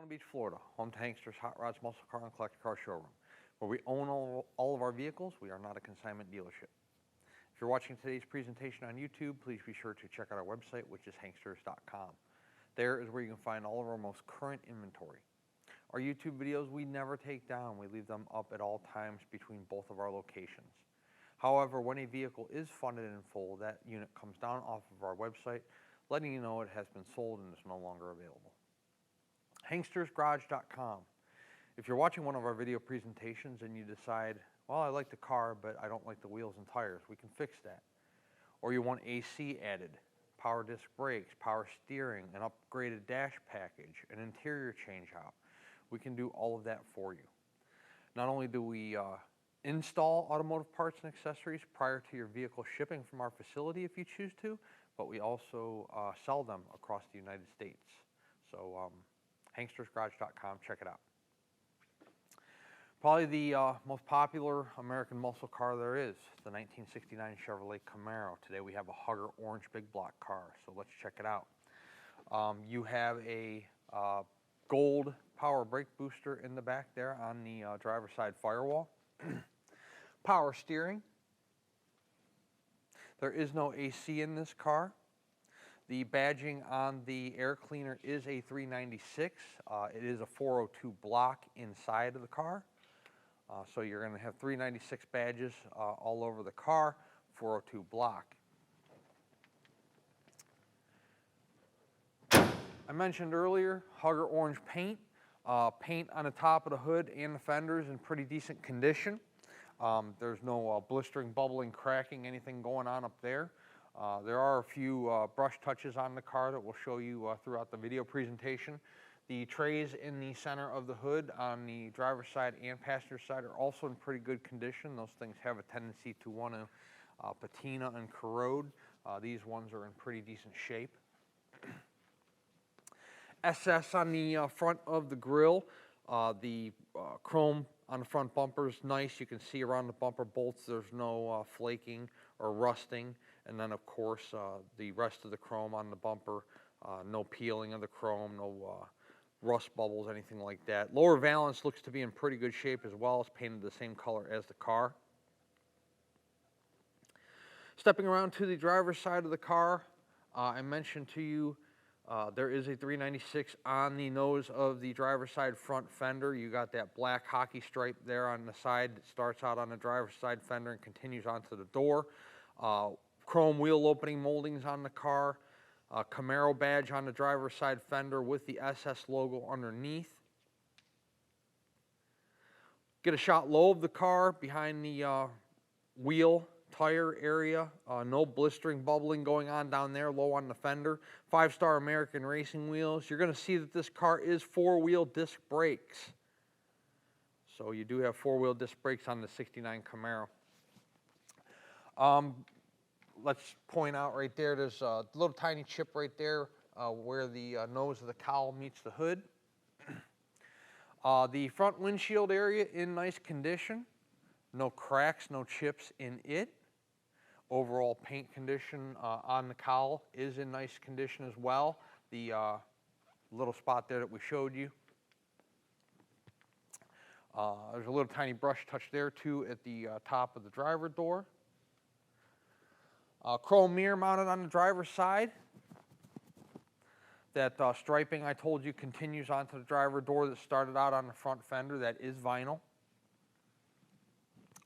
Daytona Beach, Florida, home to Hankster's Hot Rods Muscle Car and Collector Car Showroom. Where we own all of our vehicles, we are not a consignment dealership. If you're watching today's presentation on YouTube, please be sure to check out our website, which is hanksters.com. There is where you can find all of our most current inventory. Our YouTube videos we never take down. We leave them up at all times between both of our locations. However, when a vehicle is funded in full, that unit comes down off of our website, letting you know it has been sold and is no longer available. HankstersGarage.com. If you're watching one of our video presentations and you decide, well, I like the car, but I don't like the wheels and tires, we can fix that. Or you want AC added, power disc brakes, power steering, an upgraded dash package, an interior change out. We can do all of that for you. Not only do we install automotive parts and accessories prior to your vehicle shipping from our facility if you choose to, but we also sell them across the United States. So HankstersGarage.com, check it out. Probably the most popular American muscle car there is, the 1969 Chevrolet Camaro. Today we have a Hugger orange big block car, so let's check it out. You have a gold power brake booster in the back there on the driver's side firewall. Power steering. There is no AC in this car. The badging on the air cleaner is a 396. It is a 402 block inside of the car. So you're going to have 396 badges all over the car, 402 block. I mentioned earlier, Hugger orange paint. Paint on the top of the hood and the fenders in pretty decent condition. There's no blistering, bubbling, cracking, anything going on up there. There are a few brush touches on the car that we'll show you throughout the video presentation. The trays in the center of the hood on the driver's side and passenger side are also in pretty good condition. Those things have a tendency to want to patina and corrode. These ones are in pretty decent shape. SS on the front of the grille. The chrome on the front bumper is nice. You can see around the bumper bolts there's no flaking or rusting. And then, of course, the rest of the chrome on the bumper, no peeling of the chrome, no rust bubbles, anything like that. Lower valance looks to be in pretty good shape as well. It's painted the same color as the car. Stepping around to the driver's side of the car, I mentioned to you there is a 396 on the nose of the driver's side front fender. You got that black hockey stripe there on the side that starts out on the driver's side fender and continues onto the door. Chrome wheel opening moldings on the car. Camaro badge on the driver's side fender with the SS logo underneath. Get a shot low of the car behind the wheel tire area. No blistering, bubbling going on down there, low on the fender. 5-star American Racing wheels. You're going to see that this car is 4-wheel disc brakes. So you do have 4-wheel disc brakes on the 69 Camaro. Let's point out right there, there's a little tiny chip right there where the nose of the cowl meets the hood. The front windshield area in nice condition. No cracks, no chips in it. Overall paint condition on the cowl is in nice condition as well. The little spot there that we showed you. There's a little tiny brush touch there too at the top of the driver door. Chrome mirror mounted on the driver's side. That striping I told you continues onto the driver door that started out on the front fender. That is vinyl.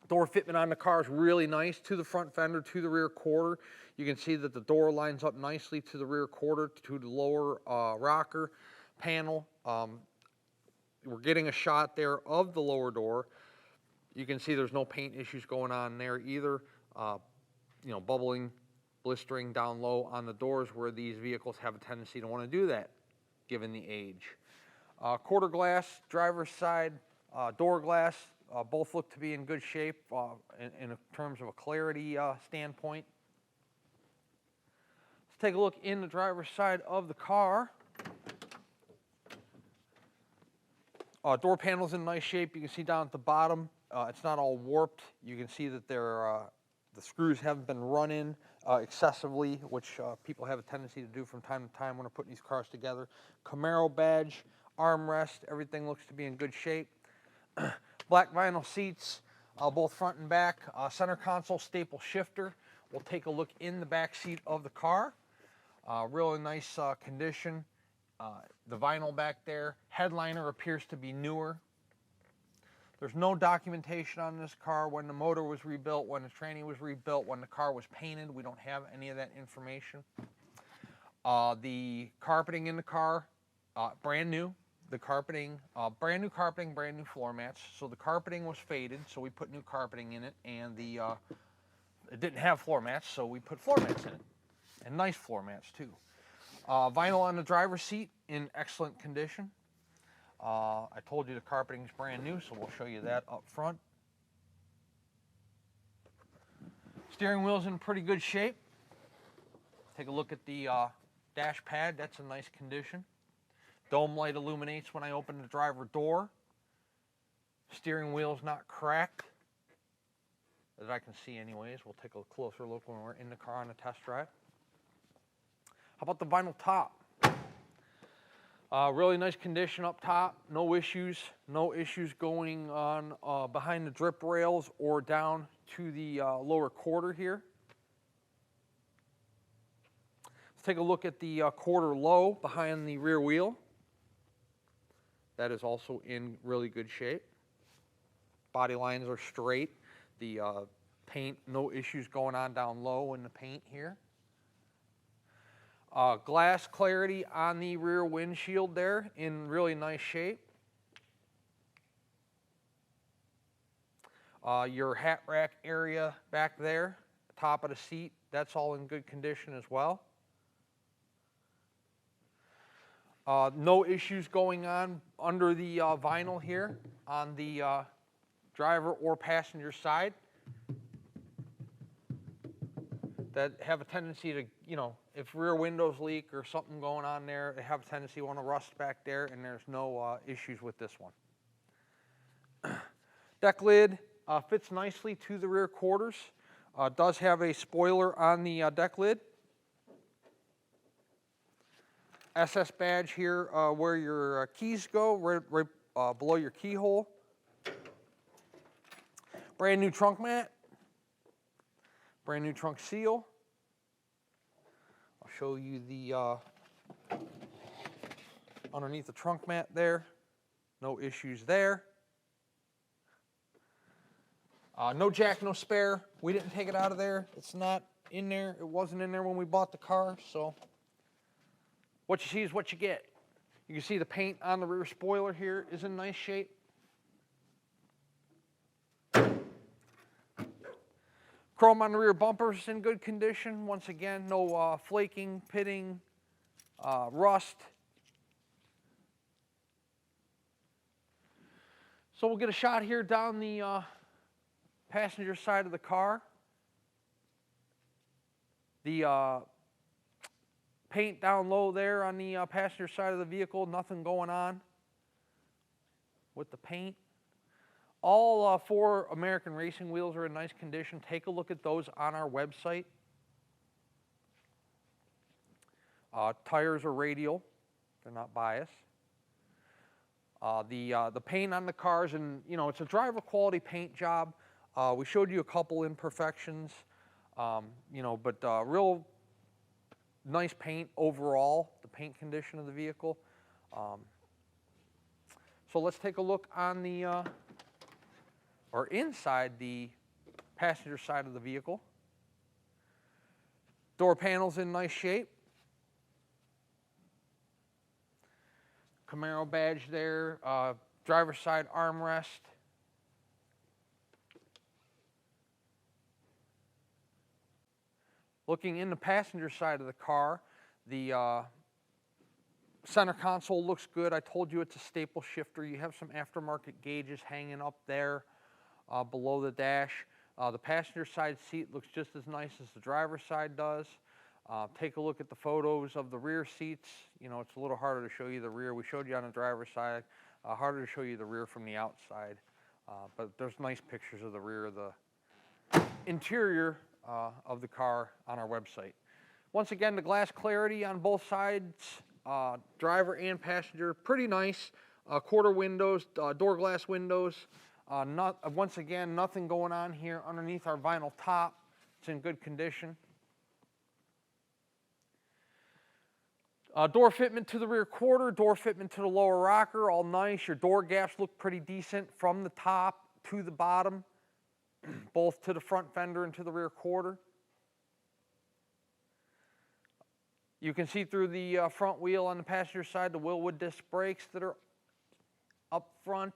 Door fitment on the car is really nice to the front fender, to the rear quarter. You can see that the door lines up nicely to the rear quarter, to the lower rocker panel. We're getting a shot there of the lower door. You can see there's no paint issues going on there either. You know, bubbling, blistering down low on the doors where these vehicles have a tendency to want to do that, given the age. Quarter glass, driver's side, door glass, both look to be in good shape in terms of a clarity standpoint. Let's take a look in the driver's side of the car. Door panel's in nice shape. You can see down at the bottom, it's not all warped. You can see that the screws haven't been run in excessively, which people have a tendency to do from time to time when they're putting these cars together. Camaro badge armrest, everything looks to be in good shape. Black vinyl seats, both front and back. Center console staple shifter. We'll take a look in the back seat of the car. Really nice condition. The vinyl back there. Headliner appears to be newer. There's no documentation on this car when the motor was rebuilt, when the tranny was rebuilt, when the car was painted. We don't have any of that information. The carpeting in the car, brand new. The carpeting, brand new carpeting, brand new floor mats. So the carpeting was faded, so we put new carpeting in it, and it didn't have floor mats, so we put floor mats in it, and nice floor mats too. Vinyl on the driver's seat in excellent condition. I told you the carpeting is brand new, so we'll show you that up front. Steering wheel's in pretty good shape. Take a look at the dash pad. That's in nice condition. Dome light illuminates when I open the driver door. Steering wheel's not cracked, that I can see anyways. We'll take a closer look when we're in the car on a test drive. How about the vinyl top? Really nice condition up top, no issues going on behind the drip rails or down to the lower quarter here. Let's take a look at the quarter low behind the rear wheel. That is also in really good shape. Body lines are straight. The paint, no issues going on down low in the paint here. Glass clarity on the rear windshield there in really nice shape. Your hat rack area back there, top of the seat, that's all in good condition as well. No issues going on under the vinyl here on the driver or passenger side that have a tendency to, if rear windows leak or something going on there, they have a tendency to want to rust back there, and there's no issues with this one. Deck lid fits nicely to the rear quarters. Does have a spoiler on the deck lid. SS badge here where your keys go, right below your keyhole. Brand new trunk mat. Brand new trunk seal. I'll show you the underneath the trunk mat there. No issues there. No jack, no spare. We didn't take it out of there. It's not in there. It wasn't in there when we bought the car, so what you see is what you get. You can see the paint on the rear spoiler here is in nice shape. Chrome on the rear bumpers in good condition. Once again, no flaking, pitting, rust. So we'll get a shot here down the passenger side of the car. The paint down low there on the passenger side of the vehicle, nothing going on with the paint. All 4 American racing wheels are in nice condition. Take a look at those on our website. Tires are radial. They're not biased. The paint on the cars, and it's a driver quality paint job. We showed you a couple imperfections, but real nice paint overall, the paint condition of the vehicle. So let's take a look on the or inside the passenger side of the vehicle. Door panels in nice shape. Camaro badge there, driver's side armrest. Looking in the passenger side of the car, the center console looks good. I told you it's a staple shifter. You have some aftermarket gauges hanging up there below the dash. The passenger side seat looks just as nice as the driver's side does. Take a look at the photos of the rear seats. It's a little harder to show you the rear. We showed you on the driver's side. Harder to show you the rear from the outside. But there's nice pictures of the rear of the interior of the car on our website. Once again, the glass clarity on both sides driver and passenger. Pretty nice. Quarter windows, door glass windows. Once again, nothing going on here underneath our vinyl top. It's in good condition. Door fitment to the rear quarter, door fitment to the lower rocker, all nice. Your door gaps look pretty decent from the top to the bottom, both to the front fender and to the rear quarter. You can see through the front wheel on the passenger side, the Willwood disc brakes that are up front.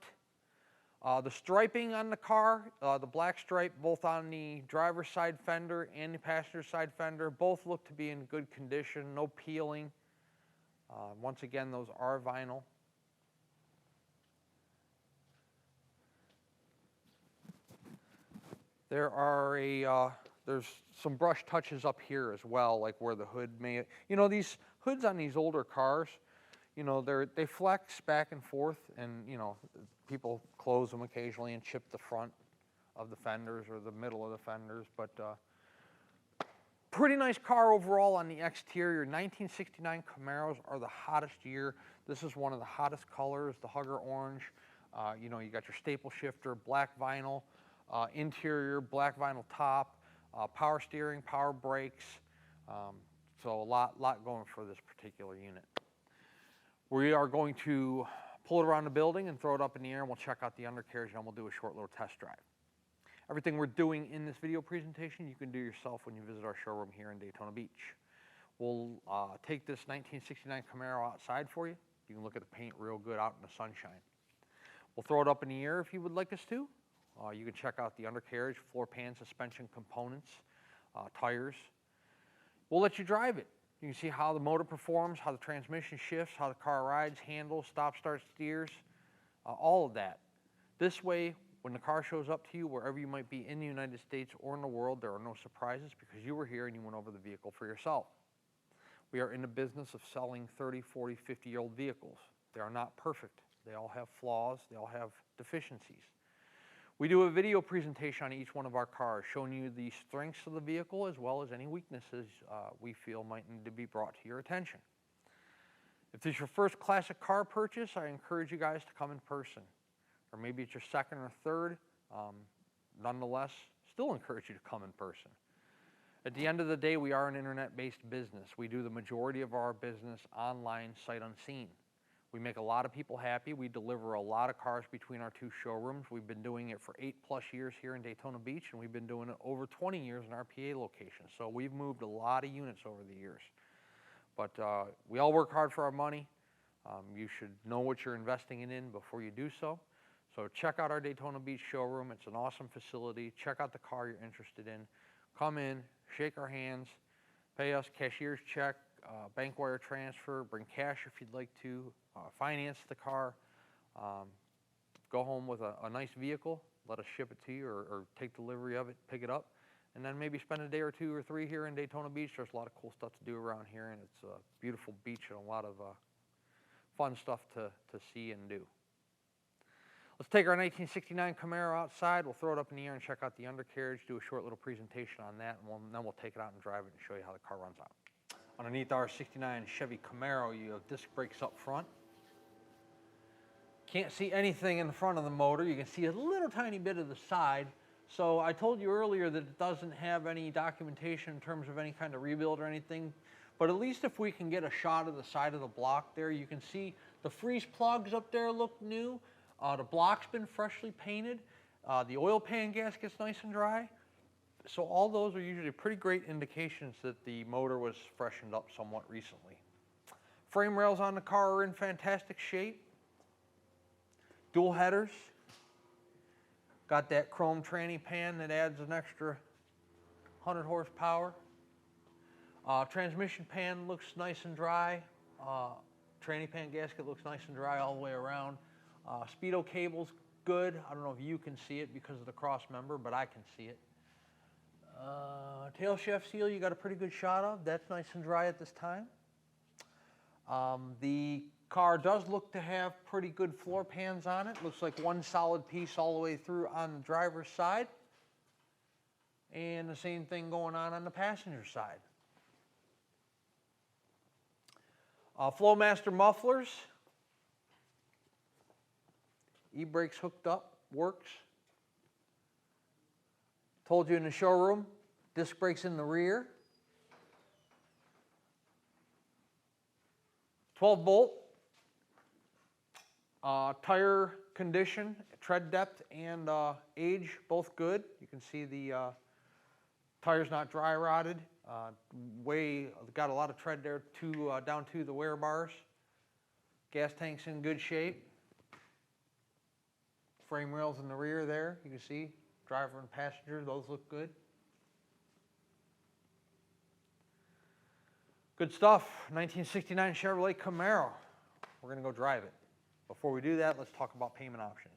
The striping on the car, the black stripe both on the driver's side fender and the passenger side fender, both look to be in good condition, no peeling. Once again, those are vinyl. There's some brush touches up here as well, like where the hood may, these hoods on these older cars, they flex back and forth, and people close them occasionally and chip the front of the fenders or the middle of the fenders, but pretty nice car overall on the exterior. 1969 Camaros are the hottest year. This is one of the hottest colors, the Hugger Orange. You got your staple shifter, black vinyl, interior, black vinyl top, power steering, power brakes. So a lot going for this particular unit. We are going to pull it around the building and throw it up in the air, and we'll check out the undercarriage, and we'll do a short little test drive. Everything we're doing in this video presentation, you can do yourself when you visit our showroom here in Daytona Beach. We'll take this 1969 Camaro outside for you. You can look at the paint real good out in the sunshine. We'll throw it up in the air if you would like us to. You can check out the undercarriage, floor pan, suspension components, tires. We'll let you drive it. You can see how the motor performs, how the transmission shifts, how the car rides, handles, stops, starts, steers, all of that. This way, when the car shows up to you, wherever you might be in the United States or in the world, there are no surprises because you were here and you went over the vehicle for yourself. We are in the business of selling 30, 40, 50-year-old vehicles. They are not perfect. They all have flaws. They all have deficiencies. We do a video presentation on each one of our cars, showing you the strengths of the vehicle as well as any weaknesses we feel might need to be brought to your attention. If this is your first classic car purchase, I encourage you guys to come in person. Or maybe it's your second or third, nonetheless, still encourage you to come in person. At the end of the day, we are an internet-based business. We do the majority of our business online, sight unseen. We make a lot of people happy. We deliver a lot of cars between our two showrooms. We've been doing it for 8+ years here in Daytona Beach, and we've been doing it over 20 years in our PA location. So we've moved a lot of units over the years. But we all work hard for our money. You should know what you're investing in before you do so. So check out our Daytona Beach showroom. It's an awesome facility. Check out the car you're interested in. Come in, shake our hands, pay us cashier's check, bank wire transfer, bring cash if you'd like to, finance the car, go home with a nice vehicle, let us ship it to you or take delivery of it, pick it up, and then maybe spend a day or 2 or 3 here in Daytona Beach. There's a lot of cool stuff to do around here, and it's a beautiful beach and a lot of fun stuff to see and do. Let's take our 1969 Camaro outside. We'll throw it up in the air and check out the undercarriage, do a short little presentation on that, and then we'll take it out and drive it and show you how the car runs out. Underneath our 69 Chevy Camaro, you have disc brakes up front. Can't see anything in the front of the motor. You can see a little tiny bit of the side. So I told you earlier that it doesn't have any documentation in terms of any kind of rebuild or anything. But at least if we can get a shot of the side of the block there, you can see the freeze plugs up there look new. The block's been freshly painted. The oil pan gasket's nice and dry. So all those are usually pretty great indications that the motor was freshened up somewhat recently. Frame rails on the car are in fantastic shape. Dual headers. Got that chrome tranny pan that adds an extra 100 horsepower. Transmission pan looks nice and dry. Tranny pan gasket looks nice and dry all the way around. Speedo cable's good. I don't know if you can see it because of the cross member, but I can see it. Tail shaft seal you got a pretty good shot of. That's nice and dry at this time. The car does look to have pretty good floor pans on it. Looks like one solid piece all the way through on the driver's side. And the same thing going on the passenger side. Flowmaster mufflers. E-brakes hooked up, works. Told you in the showroom, disc brakes in the rear. 12 bolt. Tire condition, tread depth, and age, both good. You can see the tire's not dry rotted. Got a lot of tread there down to the wear bars. Gas tank's in good shape. Frame rails in the rear there, you can see. Driver and passenger, those look good. Good stuff, 1969 Chevrolet Camaro. We're gonna go drive it. Before we do that, let's talk about payment options.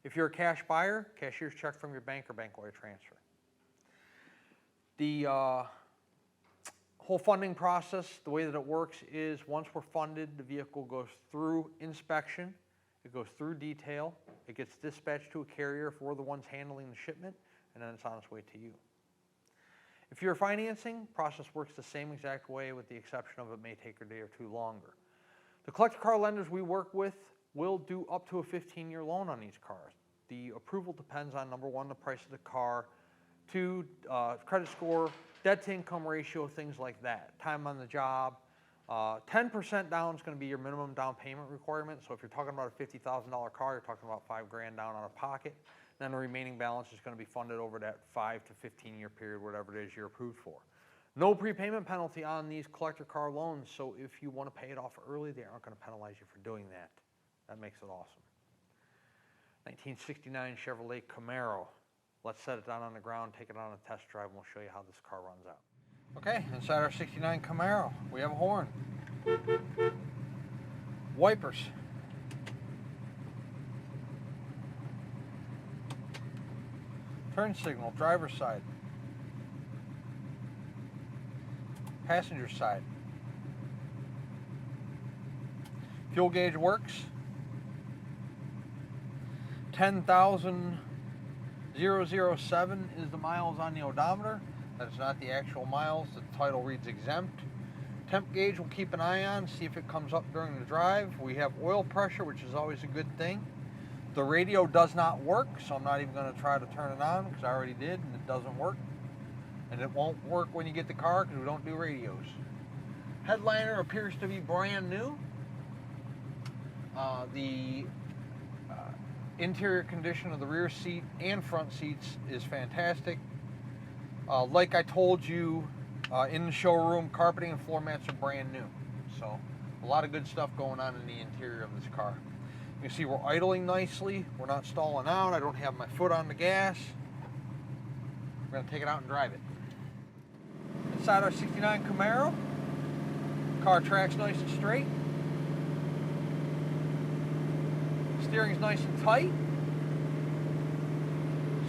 If you're a cash buyer, cashier's check from your bank or bank wire transfer. The whole funding process, the way that it works is once we're funded, the vehicle goes through inspection, it goes through detail, it gets dispatched to a carrier if we're the ones handling the shipment, and then it's on its way to you. If you're financing, process works the same exact way with the exception of it may take a day or two longer. The collector car lenders we work with will do up to a 15-year loan on these cars. The approval depends on, number one, the price of the car, two, credit score, debt to income ratio, things like that, time on the job. 10% down is going to be your minimum down payment requirement. So if you're talking about a $50,000 car, you're talking about $5 grand down out of pocket. Then the remaining balance is going to be funded over that 5 to 15-year period, whatever it is you're approved for. No prepayment penalty on these collector car loans, so if you want to pay it off early, they aren't going to penalize you for doing that. That makes it awesome. 1969 Chevrolet Camaro. Let's set it down on the ground, take it on a test drive, and we'll show you how this car runs out. Okay, inside our 69 Camaro, we have a horn. Wipers. Turn signal, driver's side. Passenger side. Fuel gauge works. 10,007 is the miles on the odometer. That's not the actual miles. The title reads exempt. Temp gauge we'll keep an eye on, see if it comes up during the drive. We have oil pressure, which is always a good thing. The radio does not work, so I'm not even going to try to turn it on because I already did and it doesn't work. And it won't work when you get the car because we don't do radios. Headliner appears to be brand new. The interior condition of the rear seat and front seats is fantastic. Like I told you in the showroom, carpeting and floor mats are brand new. So a lot of good stuff going on in the interior of this car. You can see we're idling nicely. We're not stalling out. I don't have my foot on the gas. We're going to take it out and drive it. Inside our 69 Camaro, car tracks nice and straight. Steering's nice and tight.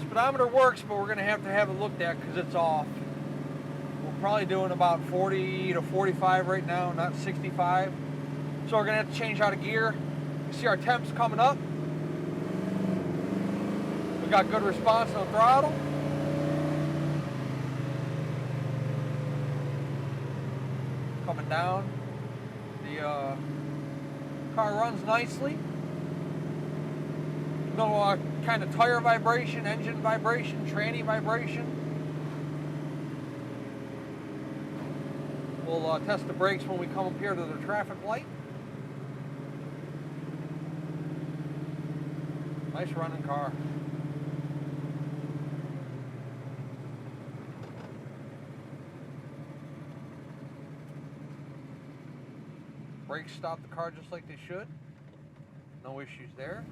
Speedometer works, but we're going to have it looked at because it's off. We're probably doing about 40 to 45 right now, not 65. So we're going to have to change out of gear. You see our temps coming up. We got good response on the throttle. Coming down. The car runs nicely. No kind of tire vibration, engine vibration, tranny vibration. We'll test the brakes when we come up here to the traffic light. Nice running car. Brakes stop the car just like they should. No issues there.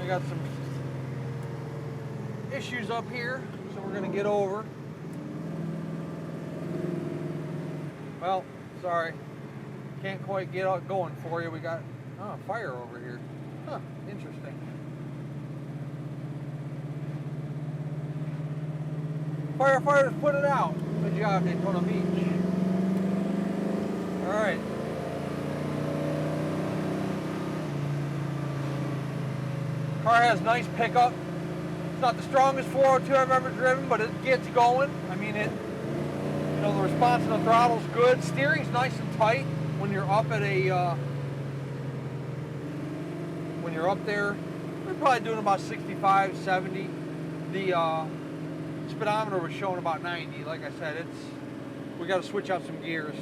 We got some issues up here, so we're going to get over. Well, sorry. Can't quite get out going for you. We got fire over here. Huh, interesting. Firefighters put it out. Good job, Daytona Beach. All right. Car has nice pickup. It's not the strongest 402 I've ever driven, but it gets going. I mean, the response on the throttle's good. Steering's nice and tight when you're up at when you're up there. We're probably doing about 65, 70. The speedometer was showing about 90. Like I said, we got to switch out some gears,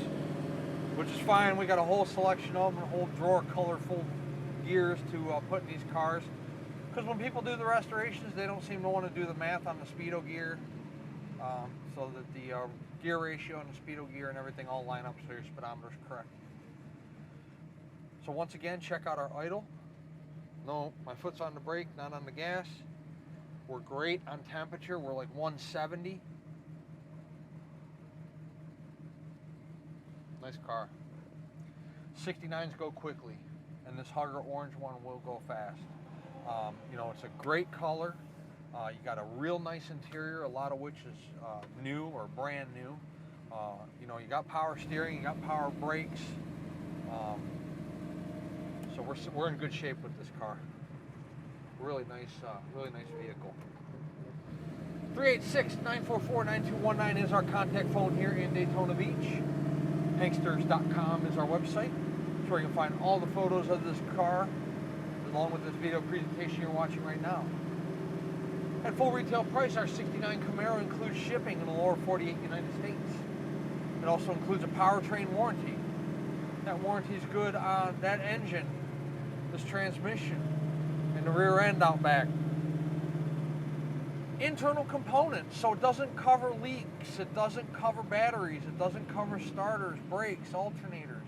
which is fine. We got a whole selection of them, a whole drawer of colorful gears to put in these cars. Because when people do the restorations, they don't seem to want to do the math on the speedo gear, so that the gear ratio and the speedo gear and everything all line up so your speedometer is correct. So once again, check out our idle. No, my foot's on the brake, not on the gas. We're great on temperature. We're like 170. Nice car. 69s go quickly, and this Hugger orange one will go fast. It's a great color. You got a real nice interior, a lot of which is new or brand new. You got power steering, you got power brakes. So we're in good shape with this car. Really nice vehicle. 386-944-9219 is our contact phone here in Daytona Beach. Hanksters.com is our website. It's where you can find all the photos of this car, along with this video presentation you're watching right now. At full retail price, our 69 Camaro includes shipping in the lower 48 United States. It also includes a powertrain warranty. That warranty is good on that engine, this transmission, and the rear end out back. Internal components, so it doesn't cover leaks, it doesn't cover batteries, it doesn't cover starters, brakes, alternators.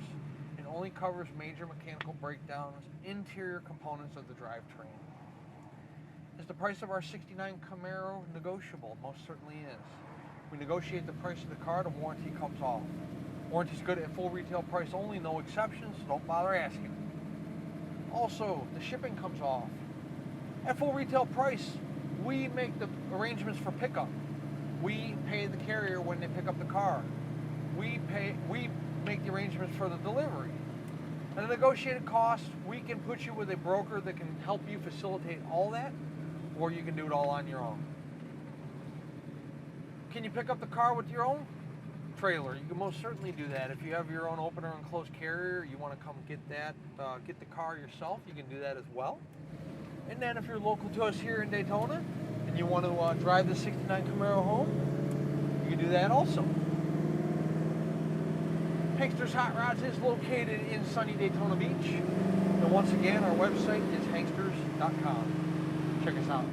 It only covers major mechanical breakdowns, interior components of the drivetrain. Is the price of our 69 Camaro negotiable? Most certainly is. We negotiate the price of the car, the warranty comes off. Warranty's good at full retail price only, no exceptions, so don't bother asking. Also, the shipping comes off. At full retail price, we make the arrangements for pickup. We pay the carrier when they pick up the car. We make the arrangements for the delivery. At a negotiated cost, we can put you with a broker that can help you facilitate all that, or you can do it all on your own. Can you pick up the car with your own trailer? You can most certainly do that. If you have your own opener and closed carrier, you want to come get the car yourself, you can do that as well. And then if you're local to us here in Daytona and you want to drive the 69 Camaro home, you can do that also. Hanksters Hot Rods is located in sunny Daytona Beach. And once again, our website is hanksters.com. Check us out.